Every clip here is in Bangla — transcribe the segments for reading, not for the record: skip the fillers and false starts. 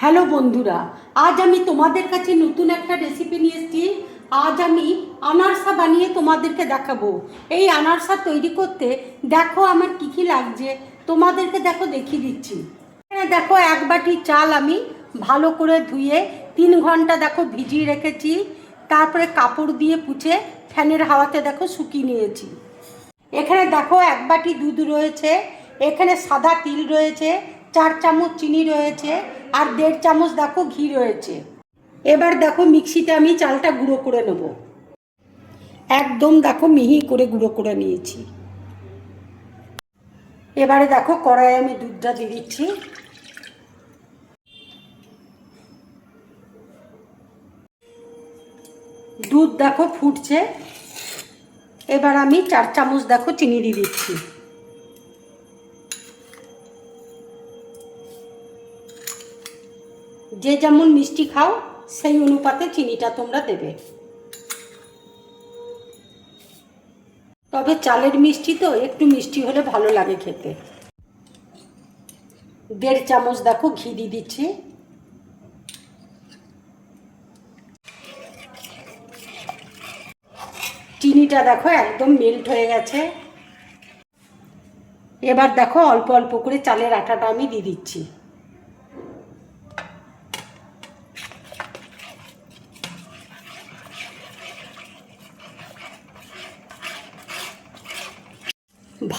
হ্যালো বন্ধুরা, আজ আমি তোমাদের কাছে নতুন একটা রেসিপি নিয়ে এসেছি। আজ আমি আনারসা বানিয়ে তোমাদেরকে দেখাবো। এই আনারসা তৈরি করতে দেখো আমার কী কী লাগছে, তোমাদেরকে দেখিয়ে দিচ্ছি। এখানে দেখো এক বাটি চাল আমি ভালো করে ধুয়ে 3 ঘন্টা ভিজিয়ে রেখেছি। তারপরে কাপড় দিয়ে পুছে ফ্যানের হাওয়াতে শুকিয়ে নিয়েছি। এখানে দেখো এক বাটি দুধ রয়েছে, এখানে সাদা তিল রয়েছে, 4 চামচ চিনি রয়েছে, আর 1.5 চামচ ঘি রয়েছে। এবার মিক্সিতে আমি চালটা গুঁড়ো করে নেব। একদম মিহি করে গুঁড়ো করে নিয়েছি। এবারে কড়াইয়ে আমি দুধটা দিয়ে দিচ্ছি। দুধ ফুটছে। এবার আমি 4 চামচ চিনি দিয়ে দিচ্ছি। যে যেমন মিষ্টি খাও সেই অনুপাতে চিনিটা তোমরা দেবে। তবে চালের মিষ্টি তো একটু মিষ্টি হলে ভালো লাগে খেতে। 1.5 চামচ ঘি দিয়ে দিচ্ছি। চিনিটা একদম মেল্ট হয়ে গেছে। এবার অল্প অল্প করে চালের আটাটা আমি দিয়ে দিচ্ছি।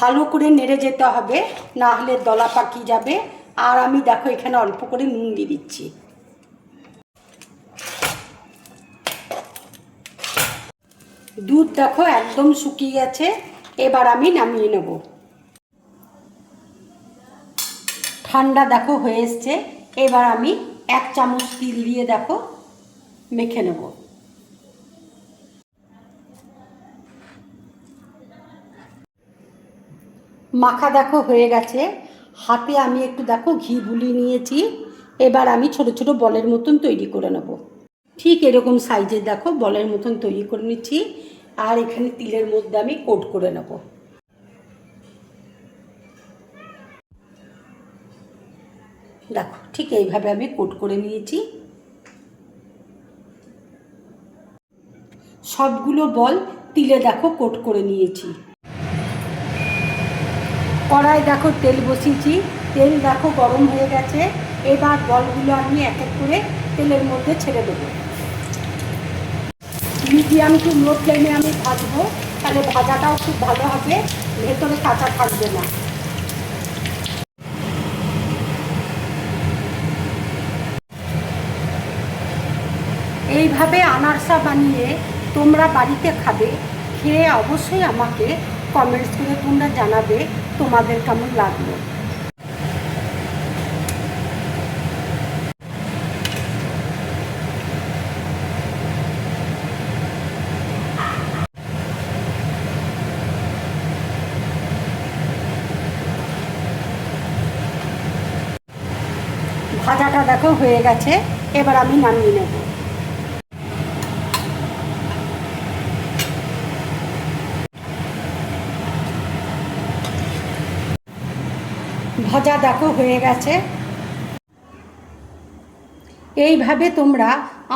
ভালো করে নেড়ে যেতে হবে, না হলে দলা পাকিয়ে যাবে। আর আমি এখানে অল্প করে নুন দিয়ে দিচ্ছি। দুধ একদম শুকিয়ে গেছে। এবার আমি নামিয়ে নেব। ঠান্ডা হয়ে এসছে। এবার আমি 1 চামচ তিল দিয়ে মেখে নেব। মাখা হয়ে গেছে। হাতে আমি একটু ঘি বুলিয়ে নিয়েছি। এবার আমি ছোট ছোট বলের মতন তৈরি করে নেব। ঠিক এরকম সাইজের বলের মতন তৈরি করে নিচ্ছি। আর এখানে তিলের মধ্যে আমি কোট করে নেব। ঠিক এইভাবে আমি কোট করে নিয়েছি। সবগুলো বল তিলে কোট করে নিয়েছি। কড়াই তেল বসিয়েছি। তেল গরম হয়ে গেছে। এবার বলগুলো আমি এক এক করে তেলের মধ্যে ছেড়ে দেবো। মিডিয়াম টু লো ফ্লেমে আমি ভাজবো, তাহলে ভাজাটাও খুব ভালো হবে, ভেতরে কাঁচা থাকবে না। এইভাবে আনারসা বানিয়ে তোমরা বাড়িতে খাবে। খেয়ে অবশ্যই আমাকে কমেন্টস করে তোমরা জানাবে তোমাদের কেমন লাগলো। ভাজাটা হয়ে গেছে। এবার আমি নামিয়ে নেব। ভাজা হয়ে গেছে। এইভাবে তোমরা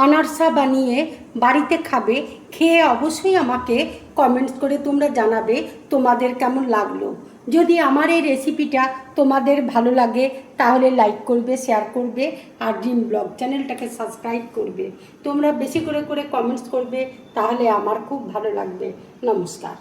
আনারসা বানিয়ে বাড়িতে খাবে। খেয়ে অবশ্যই আমাকে কমেন্টস করে তোমরা জানাবে তোমাদের কেমন লাগলো। যদি আমার এই রেসিপিটা তোমাদের ভালো লাগে তাহলে লাইক করবে, শেয়ার করবে, আর ড্রিম ব্লগ চ্যানেলটাকে সাবস্ক্রাইব করবে। তোমরা বেশি করে কমেন্টস করবে, তাহলে আমার খুব ভালো লাগবে। নমস্কার।